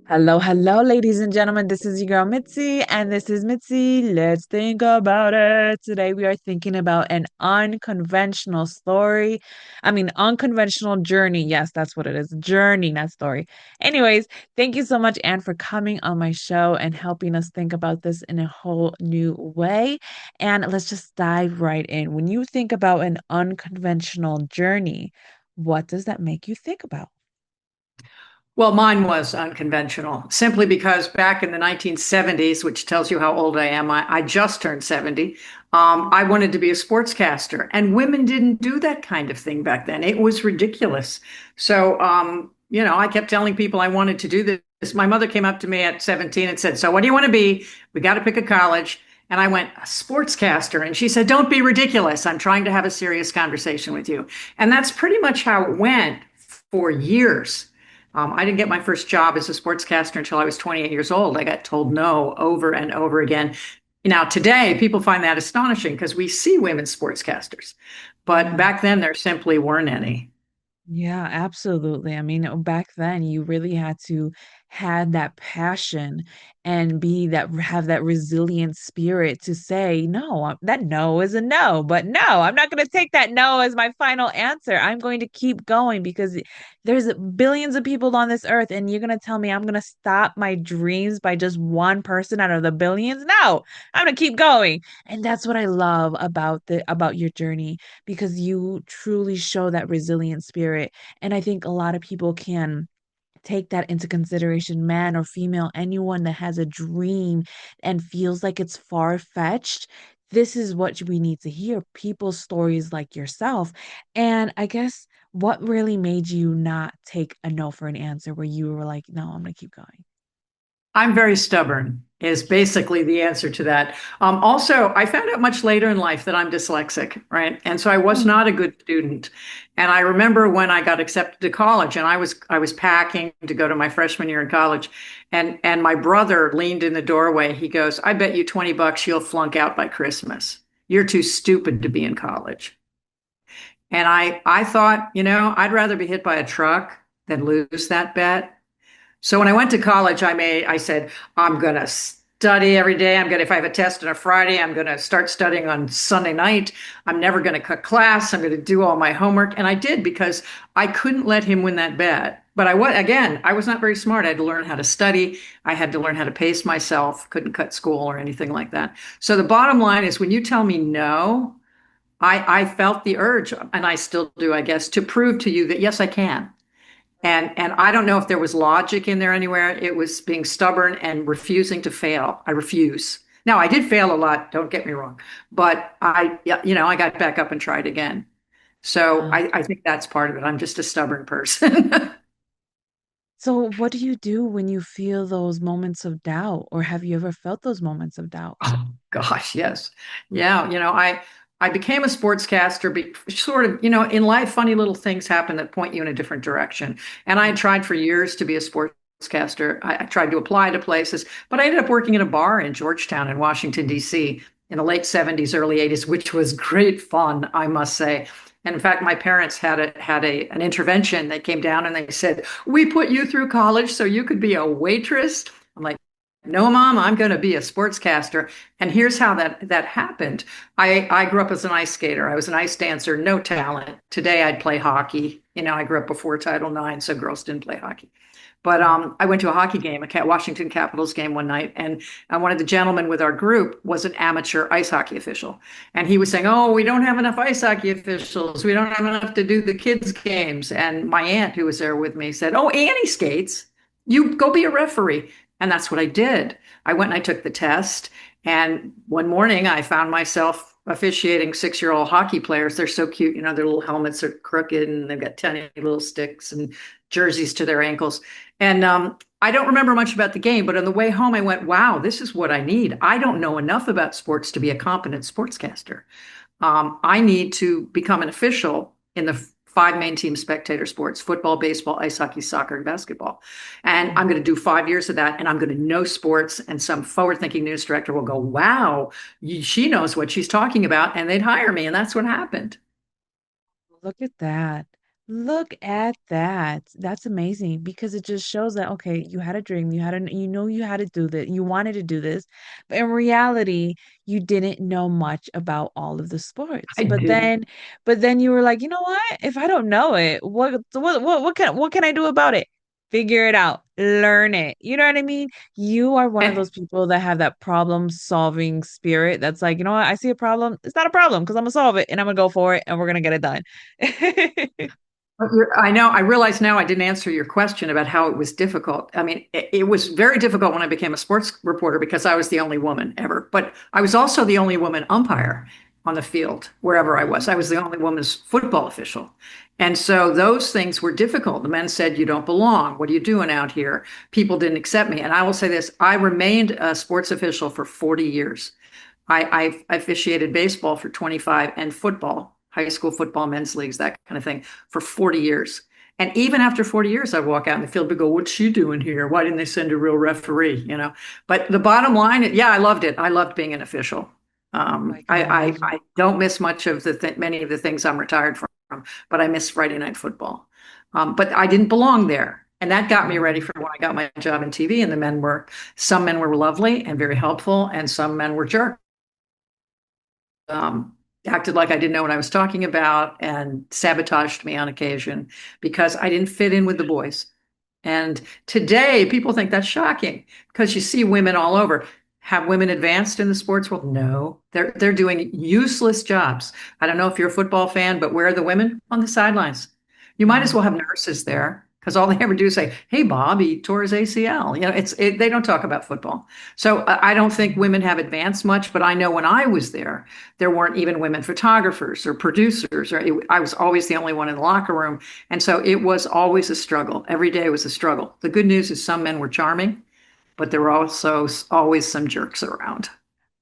Hello, hello, ladies and gentlemen. This is your girl Mitzi, and this is Mitzi. Let's think about it. Today, we are thinking about an unconventional story. Unconventional journey. Yes, that's what it is. Journey, not story. Anyways, thank you so much, Anne, for coming on my show and helping us think about this in a whole new way. And let's just dive right in. When you think about an unconventional journey, what does that make you think about? Well, mine was unconventional simply because back in the 1970s, which tells you how old I am, I just turned 70. I wanted to be a sportscaster, and women didn't do that kind of thing back then. It was ridiculous. So, I kept telling people I wanted to do this. My mother came up to me at 17 and said, "So, what do you want to be? We got to pick a college." And I went, "A sportscaster." And she said, "Don't be ridiculous. I'm trying to have a serious conversation with you." And that's pretty much how it went for years. I didn't get my first job as a sportscaster until I was 28 years old. I got told no over and over again. Now, today, people find that astonishing because we see women sportscasters. But Yeah. back then, there simply weren't any. Yeah, absolutely. Back then you really had to have that passion and be that have that resilient spirit to say, no, that no is a no, but no, I'm not going to take that no as my final answer. I'm going to keep going because there's billions of people on this earth and you're going to tell me I'm going to stop my dreams by just one person out of the billions? No, I'm going to keep going. And that's what I love about the about your journey because you truly show that resilient spirit. And I think a lot of people can take that into consideration, man or female, anyone that has a dream and feels like it's far-fetched. This is what we need to hear, people's stories like yourself. And I guess what really made you not take a no for an answer where you were like, no, I'm gonna keep going? I'm very stubborn, is basically the answer to that. Also, I found out much later in life that I'm dyslexic, right? And so I was Oh, not a good student. And I remember when I got accepted to college, and I was packing to go to my freshman year in college, and my brother leaned in the doorway. He goes, "I bet you $20 you'll flunk out by Christmas. You're too stupid to be in college." And I thought, I'd rather be hit by a truck than lose that bet. So when I went to college, I said, I'm going to study every day. if I have a test on a Friday, I'm going to start studying on Sunday night. I'm never going to cut class. I'm going to do all my homework. And I did because I couldn't let him win that bet. But I was not very smart. I had to learn how to study. I had to learn how to pace myself. Couldn't cut school or anything like that. So the bottom line is when you tell me no, I felt the urge, and I still do, I guess, to prove to you that yes, I can. And I don't know if there was logic in there anywhere. It was being stubborn and refusing to fail. I refuse. Now, I did fail a lot, don't get me wrong, but I got back up and tried again. So wow. I think that's part of it. I'm just a stubborn person. So what do you do when you feel those moments of doubt, or have you ever felt those moments of doubt? Oh gosh, yes. Yeah, I became a sportscaster, sort of, in life, funny little things happen that point you in a different direction. And I had tried for years to be a sportscaster. I tried to apply to places, but I ended up working in a bar in Georgetown in Washington, D.C. in the late 70s, early 80s, which was great fun, I must say. And in fact, my parents had an intervention. They came down and they said, "We put you through college so you could be a waitress." I'm like, "No, Mom, I'm going to be a sportscaster." And here's how that happened. I grew up as an ice skater. I was an ice dancer, no talent. Today I'd play hockey. I grew up before Title IX, so girls didn't play hockey. But I went to a hockey game, a Washington Capitals game one night, and one of the gentlemen with our group was an amateur ice hockey official. And he was saying, "Oh, we don't have enough ice hockey officials. We don't have enough to do the kids' games." And my aunt, who was there with me, said, "Oh, Annie skates. You go be a referee." And that's what I did. I went and I took the test. And one morning I found myself officiating 6-year-old hockey players. They're so cute. Their little helmets are crooked and they've got tiny little sticks and jerseys to their ankles. And I don't remember much about the game, but on the way home, I went, wow, this is what I need. I don't know enough about sports to be a competent sportscaster. I need to become an official in the five main team spectator sports: football, baseball, ice hockey, soccer, and basketball. And I'm going to do 5 years of that, and I'm going to know sports. And some forward thinking news director will go, wow, she knows what she's talking about. And they'd hire me. And that's what happened. Look at that. Look at that. That's amazing because it just shows that, okay, you had a dream, you know you had to do this, you wanted to do this, but in reality, you didn't know much about all of the sports. I did. But then you were like, you know what? If I don't know it, what can I do about it? Figure it out, learn it. You know what I mean? You are one of And those people that have that problem solving spirit that's like, you know what? I see a problem. It's not a problem because I'm gonna solve it and I'm gonna go for it and we're gonna get it done. I know, I realize now I didn't answer your question about how it was difficult. I mean, it was very difficult when I became a sports reporter because I was the only woman ever. But I was also the only woman umpire on the field wherever I was. I was the only woman's football official. And so those things were difficult. The men said, "You don't belong. What are you doing out here?" People didn't accept me. And I will say this, I remained a sports official for 40 years. I officiated baseball for 25 and football, high school football, men's leagues, that kind of thing, for 40 years. And even after 40 years, I'd walk out in the field and go, "What's she doing here? Why didn't they send a real referee?" But the bottom line, yeah, I loved it. I loved being an official. Oh, I can I imagine. don't miss much of many of the things I'm retired from, but I miss Friday night football. But I didn't belong there. And that got me ready Yeah. for when I got my job in TV. And some men were lovely and very helpful, and some men were jerks, acted like I didn't know what I was talking about and sabotaged me on occasion because I didn't fit in with the boys. And today, people think that's shocking because you see women all over. Have women advanced in the sports world? No, they're doing useless jobs. I don't know if you're a football fan, but where are the women on the sidelines? You might as Yeah. well have nurses there because all they ever do is say, "Hey, Bob, he tore his ACL." They don't talk about football. So I don't think Mhm. women have advanced much. But I know when I was there weren't even women photographers or producers. I was always the only one in the locker room. And so it was always a struggle. Every day was a struggle. The good news is some men were charming, but there were also always some jerks around.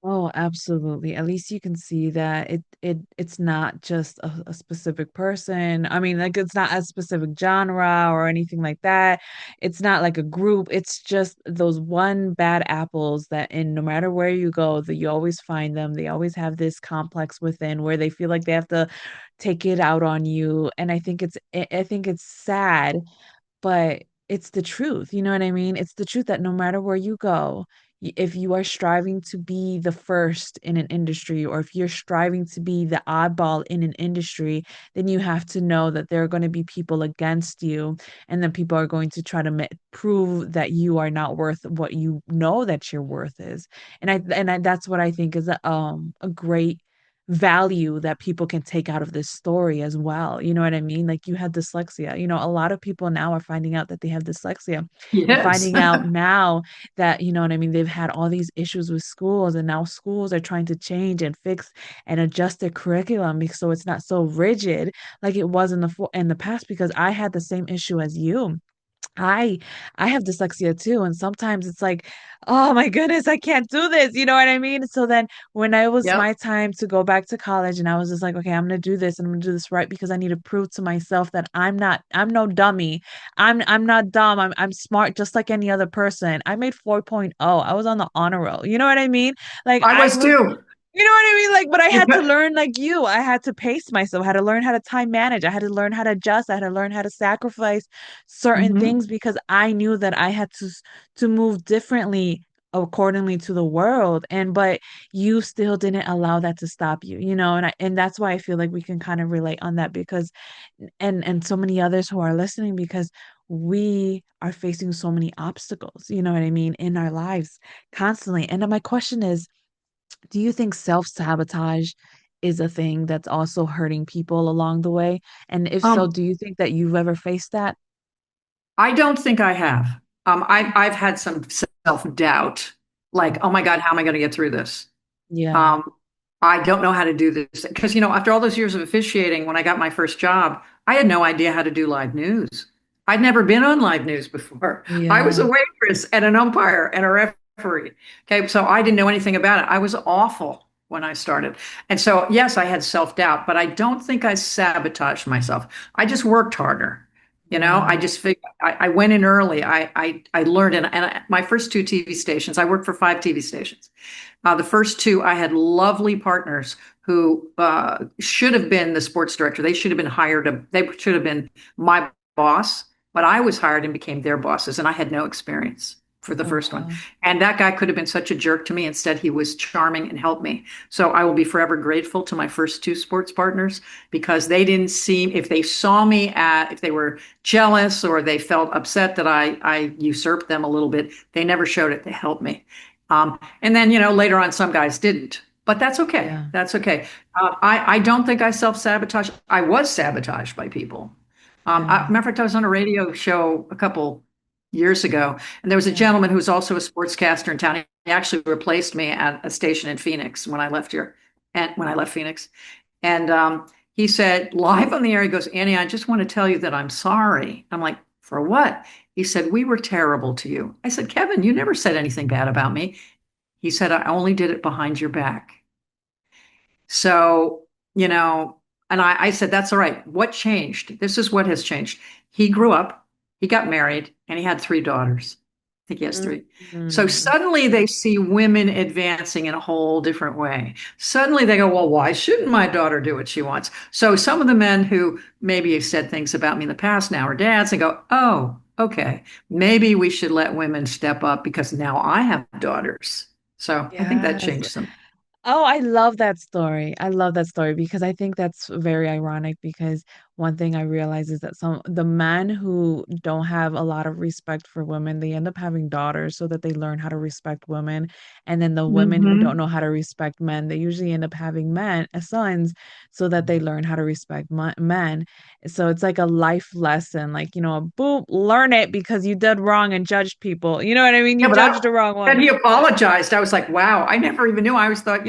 Oh, absolutely. At least you can see that it's not just a specific person. I mean, like it's not a specific genre or anything like that. It's not like a group. It's just those one bad apples that in no matter where you go, that you always find them. They always have this complex within where they feel like they have to take it out on you. And I think it's sad, but it's the truth. You know what I mean? It's the truth that no matter where you go, if you are striving to be the first in an industry, or if you're striving to be the oddball in an industry, then you have to know that there are going to be people against you, and then people are going to try to prove that you are not worth what you know that your worth is. That's what I think is a great value that people can take out of this story as well. You know what I mean? Like you had dyslexia. You know, a lot of people now are finding out that they have dyslexia and Yes. finding out now that, you know what I mean, they've had all these issues with schools and now schools are trying to change and fix and adjust their curriculum so it's not so rigid like it was in the past because I had the same issue as you. I I have dyslexia too, and sometimes it's like, oh my goodness, I can't do this. You know what I mean? So then when it was Yep. my time to go back to college and I was just like, okay, I'm gonna do this and I'm gonna do this right because I need to prove to myself that I'm no dummy. I'm not dumb. I'm smart just like any other person. I made 4.0. I was on the honor roll. You know what I mean? Like I I was was too. you know what I mean? Like, but I had to Because, learn like you. I had to pace myself. I had to learn how to time manage. I had to learn how to adjust. I had to learn how to sacrifice certain Mhm. things because I knew that I had to move differently accordingly to the world. And but you still didn't allow that to stop you, you know, and that's why I feel like we can kind of relate on that because and so many others who are listening because we are facing so many obstacles, you know what I mean, in our lives constantly. And then my question is, do you think self-sabotage is a thing that's also hurting people along the way? And if so, Um, do you think that you've ever faced that? I don't think I have. I've had some self-doubt, like, "Oh my God, how am I going to get through this?" Yeah. Um, I don't know how to do this because, after all those years of officiating, when I got my first job, I had no idea how to do live news. I'd never been on live news before. I was a Yeah. waitress and an umpire and a referee. Okay, so I didn't know anything about it. I was awful when I started. And so, yes, I had self-doubt, but I don't think I sabotaged myself. I just worked harder. I Wow. just figured I went in early. I learned, my first two TV stations, I worked for five TV stations. The first two, I had lovely partners who should have been the sports director. They should have been hired. They should have been my boss, but I was hired and became their bosses, and I had no experience for the Oh, first one. wow. And that guy could have been such a jerk to me. Instead, he was charming and helped me. So I will be forever grateful to my first two sports partners because they didn't seem, if they saw me if they were jealous or they felt upset that I usurped them a little bit, they never showed it. They helped me. And then, later on, some guys didn't, but that's okay. Yeah. That's okay. I don't think I self-sabotage. I was sabotaged by people. Yeah. Matter of fact, I was on a radio show a couple years ago, and there was a Yeah. gentleman who was also a sportscaster in town. He actually replaced me at a station in Phoenix when I left here, and when I left Phoenix. And he said, live on the air, he goes, Annie, I just want to tell you that I'm sorry. I'm like, for what? He said, we were terrible to you. I said, Kevin, you never said anything bad about me. He said, I only did it behind your back. So, you know, and I said, that's all right. What changed? This is what has changed. He grew up, he got married, and he had three daughters. I think he has three. So Mm. suddenly they see women advancing in a whole different way. Suddenly they go, well, why shouldn't my daughter do what she wants? So some of the men who maybe have said things about me in the past now are dads and go, oh, okay, maybe we should let women step up because now I have daughters. So I think that Yes. changed some. Oh, I love that story. I love that story because I think that's very ironic because one thing I realize is that the men who don't have a lot of respect for women, they end up having daughters so that they learn how to respect women. And then the women who don't Mm-hmm. know how to respect men, they usually end up having sons so that they learn how to respect men. So it's like a life lesson, like, boom, learn it because you did wrong and judged people. You know what I mean? You Yeah, but judged the wrong and one. he apologized. I was like, wow, I never even knew. I always thought,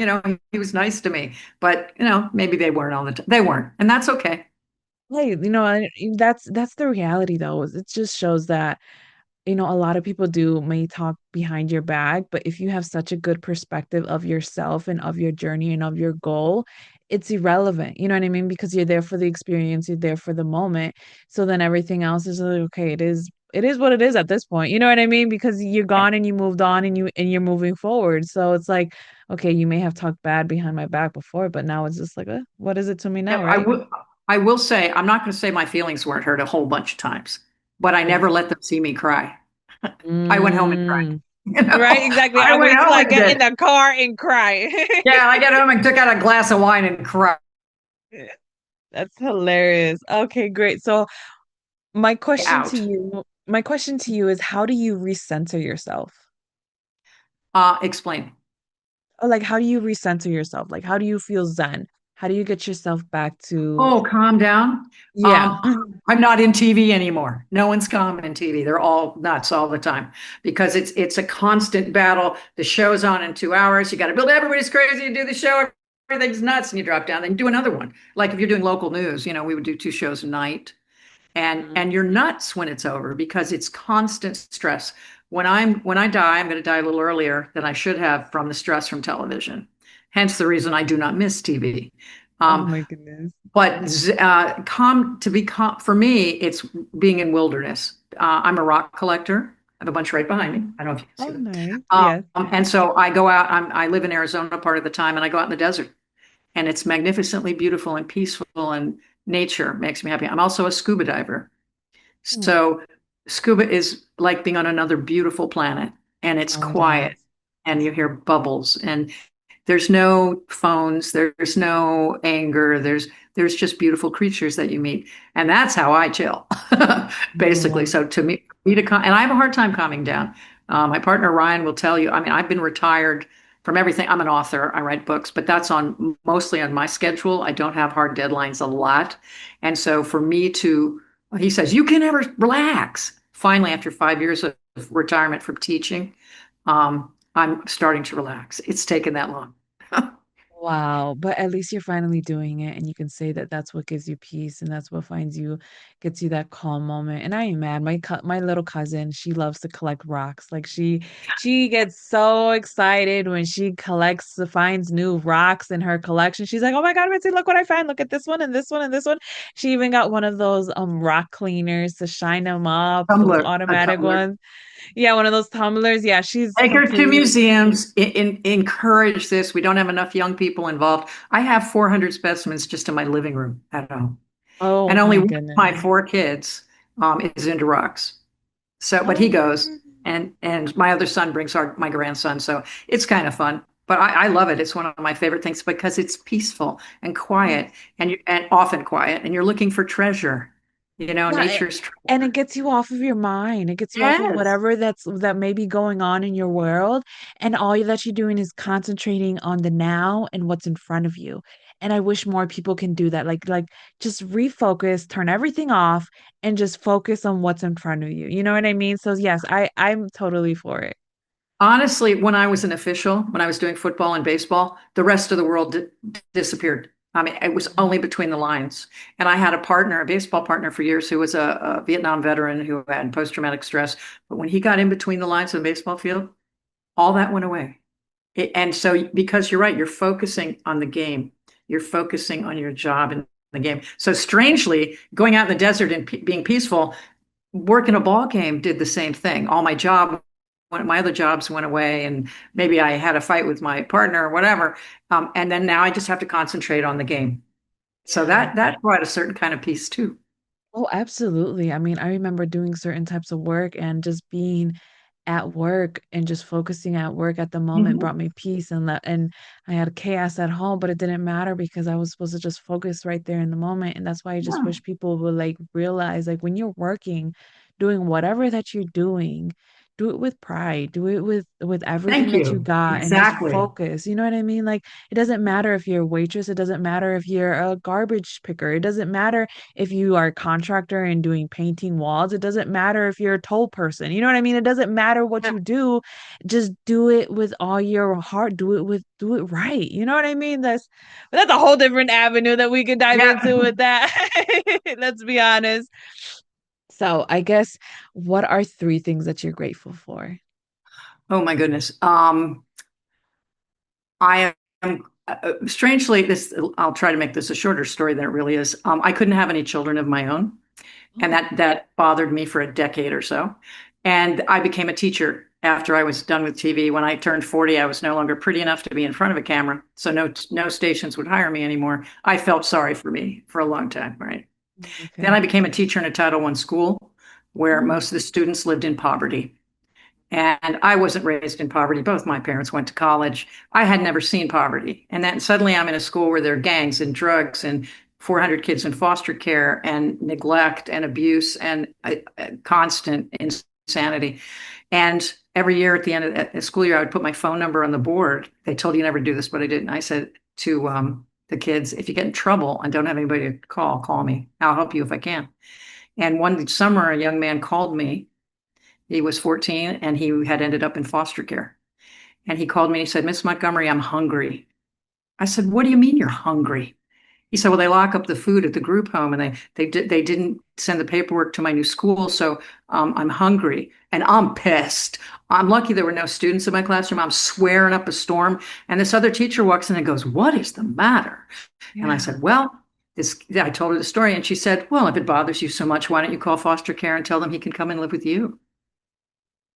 he was nice to me, but maybe they weren't all the time. They weren't, and that's okay. Hey, that's the reality though. It just shows that a lot of people may talk behind your back, but if you have such a good perspective of yourself and of your journey and of your goal, it's irrelevant. You know what I mean? Because you're there for the experience, you're there for the moment. So then everything else is like, okay, it is what it is at this point. You know what I mean? Because you're gone and you moved on and you're moving forward. So it's like, okay, you may have talked bad behind my back before, but now it's just like, what is it to me Yeah, now, I right? will. I will say, I'm not going to say my feelings weren't hurt a whole bunch of times, but I Yeah. never let them see me cry. I went home and cried. Mm. Right, exactly. I I went wait till home I and get in did. the car and cry. Yeah, I got home and took out a glass of wine and cried That's hilarious. Okay, great. So out. my question to you is how do you recenter yourself? Explain. Or like how do you recenter yourself? Like how do you feel zen? How do you get yourself back to Oh, calm down. yeah. Um, I'm not in TV anymore. No one's calm in TV. They're all nuts all the time because it's a constant battle. The show's on in 2 hours. You got to build everybody's crazy. You do the show, everything's nuts, and you drop down. Then you do another one. Like if you're doing local news, we would do two shows a night, and you're nuts when it's over because it's constant stress. When I die, I'm going to die a little earlier than I should have from the stress from television. Hence the reason I do not miss TV. Oh Um, my goodness. but calm to be calm for me, it's being in wilderness. I'm a rock collector. I have a bunch right behind me. I don't know if you can see Oh, them. nice. Yes. And so I go out. I live in Arizona part of the time, and I go out in the desert, and it's magnificently beautiful and peaceful, and nature makes me happy. I'm also a scuba diver. Oh, So scuba is like being on another beautiful planet, and it's no, it quiet, is. and you hear bubbles, and there's no phones, there's no anger, there's just beautiful creatures that you meet, and that's how I chill, basically. Oh, So to me to and I have a hard time calming down. My partner Ryan will tell you. I mean, I've been retired from everything. I'm an author. I write books, but that's on mostly on my schedule. I don't have hard deadlines a lot, and so for me to, he says, you can never relax. Finally, after 5 years of retirement from teaching, I'm starting to relax. It's taken that long. Wow, but at least you're finally doing it, and you can say that that's what gives you peace, and that's what gets you that calm moment. And I am mad. My little cousin, she loves to collect rocks. Like she gets so excited when she finds new rocks in her collection. She's like, "Oh my God, Mitzi, look what I found! Look at this one and this one and this one." She even got one of those rock cleaners to shine them up, those A automatic tumbler. ones. Yeah, one of those tumblers. Yeah, she's Take her to completely. museums. Encourage this. We don't have enough young people involved. I have 400 specimens just in my living room at home, Oh and only my one of my goodness. 4 kids is into rocks. So, but he Oh. goes, and my other son brings my grandson. So it's kind of fun. But I love it. It's one of my favorite things because it's peaceful and quiet, and often quiet, and you're looking for treasure. Yeah, Nature's and it treasure. gets you off of your mind. It gets you off of Yes. whatever that may be going on in your world, and that you're doing is concentrating on the now and what's in front of you. And I wish more people can do that. Like just refocus, turn everything off, and just focus on what's in front of you. You know what I mean? So yes, I'm totally for it. Honestly, when I was an official, when I was doing football and baseball, the rest of the world disappeared. I mean, it was only between the lines. And I had a partner, a baseball partner for years, who was a Vietnam veteran who had post-traumatic stress. But when he got in between the lines of the baseball field, all that went away. And so, because you're right, you're focusing on the game, you're focusing on your job in the game. So, strangely, going out in the desert and being peaceful, working a ball game did the same thing. One of my other jobs went away, and maybe I had a fight with my partner or whatever. And then now I just have to concentrate on the game. So Yeah. that brought a certain kind of peace too. Oh, absolutely. I mean, I remember doing certain types of work and just being at work and just focusing at work at the moment Mhm. brought me peace and I had chaos at home, but it didn't matter because I was supposed to just focus right there in the moment. And that's why I just Yeah. wish people would like realize like when you're working, doing whatever that you're doing, do it with pride, do it with everything Thank that you you. got and just Exactly. focus. You know what I mean? Like it doesn't matter if you're a waitress, it doesn't matter if you're a garbage picker, it doesn't matter if you are a contractor and doing painting walls. It doesn't matter if you're a toll person. You know what I mean? It doesn't matter what Yeah. you do. Just do it with all your heart. Do it right. You know what I mean? That's a whole different avenue that we could dive Yeah. into with that. Let's be honest. So I guess what are three things that you're grateful for? Oh my goodness. I am strangely this. I'll try to make this a shorter story than it really is. I couldn't have any children of my own, and Oh, that bothered me for a decade or so. And I became a teacher after I was done with TV. When I turned 40, I was no longer pretty enough to be in front of a camera, so no stations would hire me anymore. I felt sorry for me for a long time, right? Then okay. I became a teacher in a Title I school where Oh, most of the students lived in poverty. And I wasn't raised in poverty. Both my parents went to college. I had never seen poverty. And then suddenly I'm in a school where there are gangs and drugs and 400 kids in foster care and neglect and abuse and constant insanity. And every year at the end of the school year, I would put my phone number on the board. They told you never to do this, but I did. And I said to the kids, if you get in trouble and don't have anybody to call me. I'll help you if I can. And one summer, a young man called me. He was 14 and he had ended up in foster care. And he called me and he said, Miss Montgomery, I'm hungry. I said, what do you mean you're hungry? He said, well, they lock up the food at the group home and they didn't send the paperwork to my new school. So I'm hungry and I'm pissed. I'm lucky there were no students in my classroom. I'm swearing up a storm. And this other teacher walks in and goes, what is the matter? And I yeah. said, well, I told her the story. And she said, well, if it bothers you so much, why don't you call foster care and tell them he can come and live with you?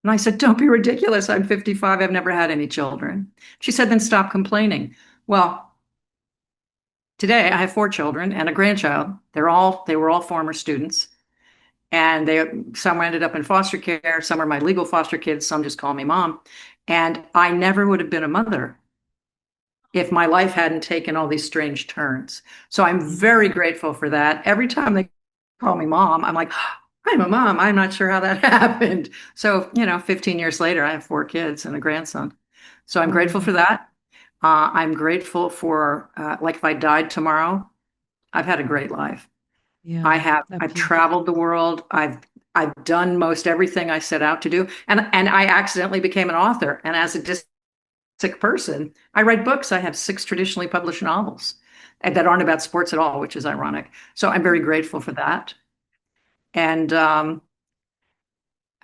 And I said, don't be ridiculous. I'm 55. I've never had any children. She said, then stop complaining. Well, today I have 4 children and a grandchild. They were all former students. And some ended up in foster care. Some are my legal foster kids. Some just call me mom. And I never would have been a mother if my life hadn't taken all these strange turns. So I'm very grateful for that. Every time they call me mom, I'm like, I'm a mom. I'm not sure how that happened. So, 15 years later, I have 4 kids and a grandson. So I'm grateful Oh, for that. I'm grateful for, like, if I died tomorrow, I've had a great life. yeah. That I've peace. traveled the world. I've done most everything I set out to do. And I accidentally became an author. And as a person. I write books. I have 6 traditionally published novels that aren't about sports at all, which is ironic. So I'm very grateful for that. And I'm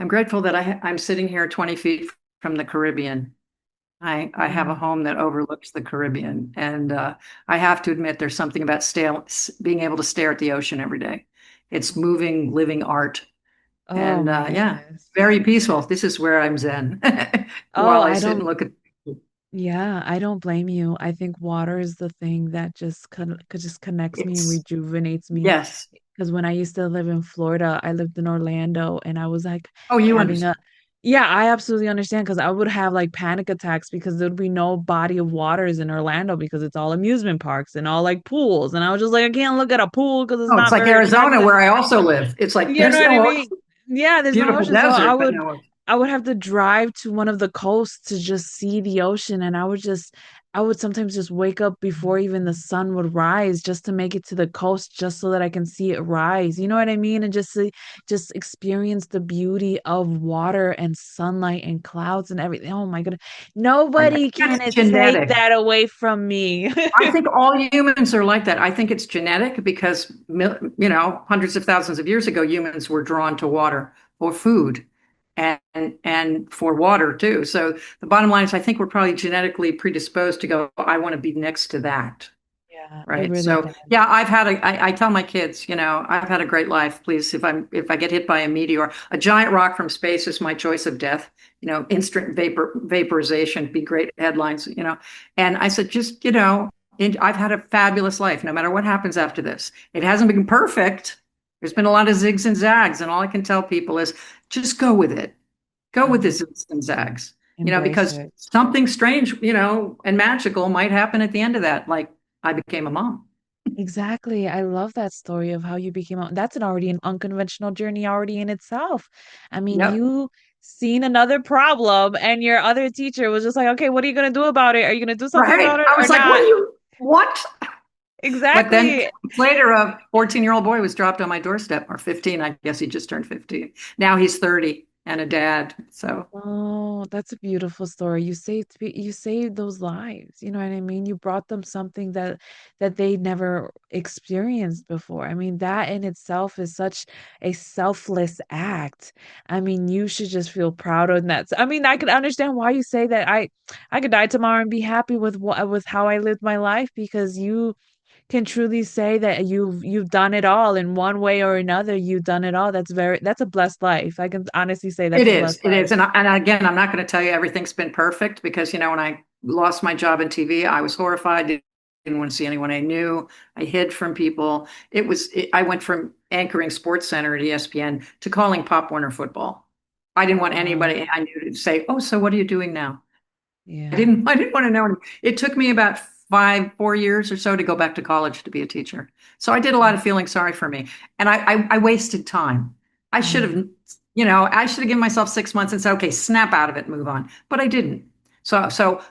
grateful that I'm sitting here 20 feet from the Caribbean. I have a Oh, home that overlooks the Caribbean. And I have to admit, there's something about being able to stare at the ocean every day. It's moving, living art. oh And my yeah, goodness. very peaceful. This is where I'm zen Oh, while I I sit and don't, look at. yeah, I don't blame you. I think water is the thing that just connects me and It's, rejuvenates me. yes. Because when I used to live in Florida, I lived in Orlando and I was like Oh, you having understand. a, yeah, I absolutely understand because I would have like panic attacks because there'd be no body of waters in Orlando because it's all amusement parks and all like pools. And I was just like, I can't look at a pool because it's Oh, it's not like very Arizona attractive. where I also live. It's like You know there's what I no mean? ocean, Yeah, there's no beautiful ocean. So I desert, but would no ocean. I would have to drive to one of the coasts to just see the ocean and I would sometimes just wake up before even the sun would rise just to make it to the coast just so that I can see it rise. You know what I mean? And just experience the beauty of water and sunlight and clouds and everything. Oh my goodness. Oh, yeah. Nobody That's can take genetic. that away from me. I think all humans are like that. I think it's genetic because, hundreds of thousands of years ago, humans were drawn to water for food and for water too. So the bottom line is, I think we're probably genetically predisposed to go, I want to be next to that. Yeah, it Right. really So does. yeah, I tell my kids, I've had a great life. Please, if I get hit by a meteor, a giant rock from space is my choice of death. Instant vaporization, be great headlines. And I said, just, I've had a fabulous life, no matter what happens after this. It hasn't been perfect. There's been a lot of zigs and zags, and all I can tell people is just go with it. Go with the Yeah, zigs and zags, embrace because it. something strange, and magical might happen at the end of that. Like I became a mom. Exactly. I love that story of how you became that's an unconventional journey already in itself. I mean, Yep. you seen another problem and your other teacher was just like, okay, what are you gonna do about it? Are you gonna do something Right. about it I or was like, what not? do you, what? But then Exactly. later, a 14-year-old boy was dropped on my doorstep, or 15. I guess he just turned 15. Now he's 30 and a dad. So, Oh, that's a beautiful story. You saved those lives. You know what I mean? You brought them something that they never experienced before. I mean, that in itself is such a selfless act. I mean, you should just feel proud of that. I mean, I could understand why you say that I could die tomorrow and be happy with what with how I lived my life because you can truly say that you've done it all in one way or another. You've done it all. That's a blessed life. I can honestly say that's it a is. blessed It life. is. And again, I'm not going to tell you everything's been perfect because, when I lost my job in TV, I was horrified. Didn't want to see anyone I knew. I hid from people. I went from anchoring Sports Center at ESPN to calling Pop Warner football. I didn't want Wow. anybody I knew to say, "Oh, so what are you doing now?" I Yeah. didn't I didn't want to know. It took me about 4 years or so to go back to college to be a teacher. So I did a lot Mm, of feeling sorry for me. And I wasted time. I should yeah. have, I should have given myself 6 months and said, okay, snap out of it, move on. But I didn't. So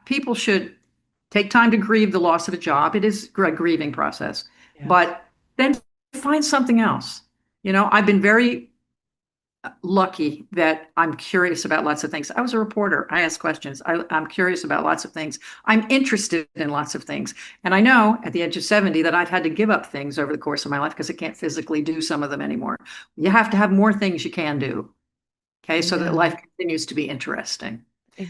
people should take time to grieve the loss of a job. It is a grieving process, Yes. but then find something else. I've been very lucky that I'm curious about lots of things. I was a reporter. I ask questions. I'm curious about lots of things. I'm interested in lots of things. And I know at the age of 70 that I've had to give up things over the course of my life because I can't physically do some of them anymore. You have to have more things you can do, okay, so that Yeah. life continues to be interesting.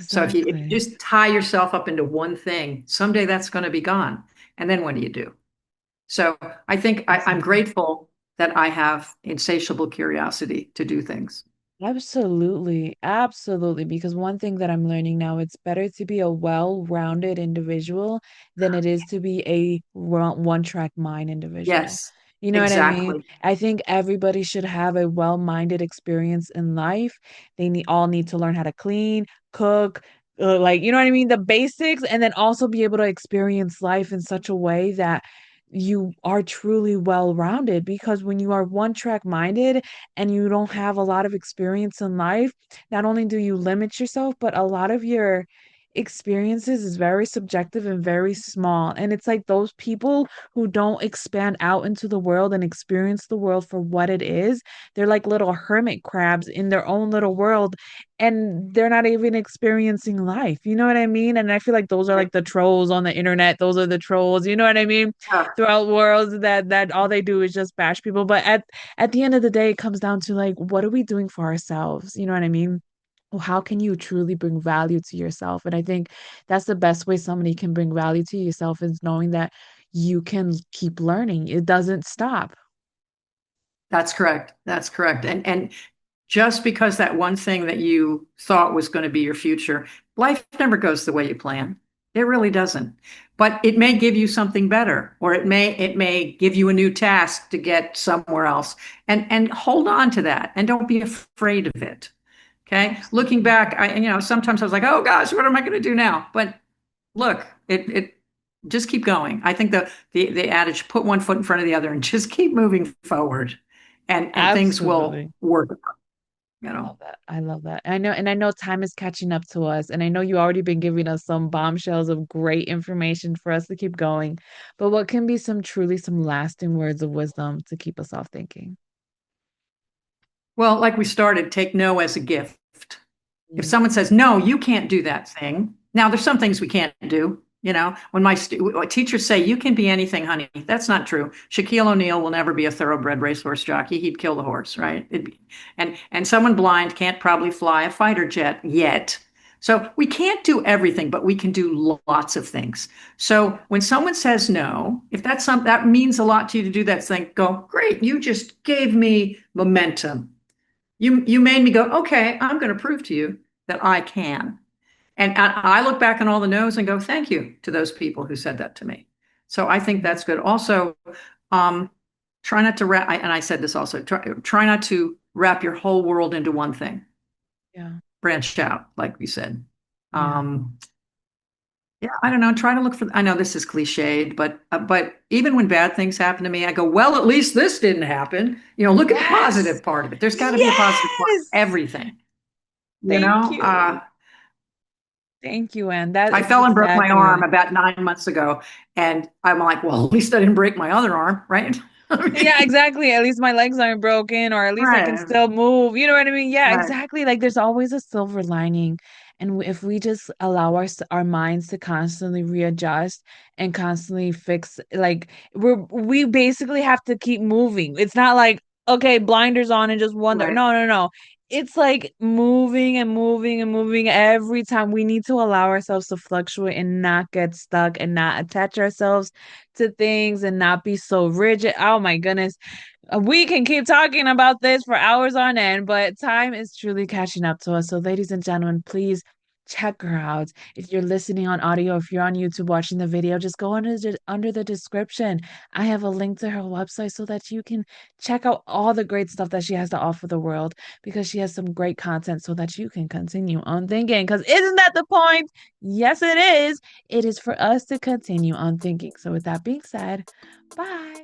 So if you Exactly. just tie yourself up into one thing, someday that's going to be gone. And then what do you do? So I think I'm Exactly. grateful that I have insatiable curiosity to do things. Absolutely. Absolutely. Because one thing that I'm learning now, it's better to be a well-rounded individual than it is to be a one-track mind individual. Yes, You know what I mean? exactly. I think everybody should have a well-minded experience in life. All need to learn how to clean, cook, like, you know what I mean? The basics, and then also be able to experience life in such a way that you are truly well-rounded because when you are one-track minded and you don't have a lot of experience in life, not only do you limit yourself, but a lot of your experiences is very subjective and very small. And it's like those people who don't expand out into the world and experience the world for what it is, they're like little hermit crabs in their own little world, and they're not even experiencing life. You know what I mean? And I feel like those are Right. like the trolls on the internet. Those are the trolls, you know what I mean? Yeah, Throughout worlds that all they do is just bash people. But at the end of the day, it comes down to like, what are we doing for ourselves? You know what I mean? Well, how can you truly bring value to yourself? And I think that's the best way somebody can bring value to yourself is knowing that you can keep learning. It doesn't stop. that's correct. That's correct. And just because that one thing that you thought was going to be your future, life never goes the way you plan. It really doesn't. But it may give you something better, or it may give you a new task to get somewhere else. And hold on to that and don't be afraid of it. Okay. Looking Absolutely. back, sometimes I was like, oh gosh, what am I going to do now? But look, it just keep going. I think the adage, put one foot in front of the other and just keep moving forward, and things will Absolutely. work, you I know. love that. I love that. I know time is catching up to us. And I know you already been giving us some bombshells of great information for us to keep going. But what can be some lasting words of wisdom to keep us all thinking? Well, like we started, take no as a gift. If Mm. someone says, no, you can't do that thing. Now, there's some things we can't do. When teachers say you can be anything, honey, that's not true. Shaquille O'Neal will never be a thoroughbred racehorse jockey. He'd kill the horse, right? And someone blind can't probably fly a fighter jet yet. So we can't do everything, but we can do lots of things. So when someone says no, if that means a lot to you to do that thing, go, great, you just gave me momentum. You made me go, okay, I'm going to prove to you that I can. And I look back on all the no's and go, thank you to those people who said that to me. So I think that's good. Also, um, try not to wrap, and I said this also, try not to wrap your whole world into one thing. Yeah. Branch out, like we said. Yeah. Um, yeah, I don't know. Try to look for, I know this is cliched, but even when bad things happen to me, I go, well, at least this didn't happen. Look at the Yes. positive part of it. There's got to be a positive part of Yes. everything. You Thank know, you. Thank you, Anne. That I is fell and broke my arm exactly. about 9 months ago, and I'm like, well, at least I didn't break my other arm, right? I Yeah, mean, exactly. At least my legs aren't broken, or at least I can right, still move. You know what I mean? Yeah, right, exactly. Like there's always a silver lining. And if we just allow our minds to constantly readjust and constantly fix, like we basically have to keep moving. It's not like, okay, blinders on and just wonder. right. No, no, no. It's like moving and moving and moving every time. We need to allow ourselves to fluctuate and not get stuck and not attach ourselves to things and not be so rigid. Oh my goodness. We can keep talking about this for hours on end, but time is truly catching up to us. So, ladies and gentlemen, please check her out. If you're listening on audio, if you're on YouTube watching the video, just go under the description. I have a link to her website so that you can check out all the great stuff that she has to offer the world because she has some great content so that you can continue on thinking. Because isn't that the point? Yes, it is. It is for us to continue on thinking. So, with that being said, bye.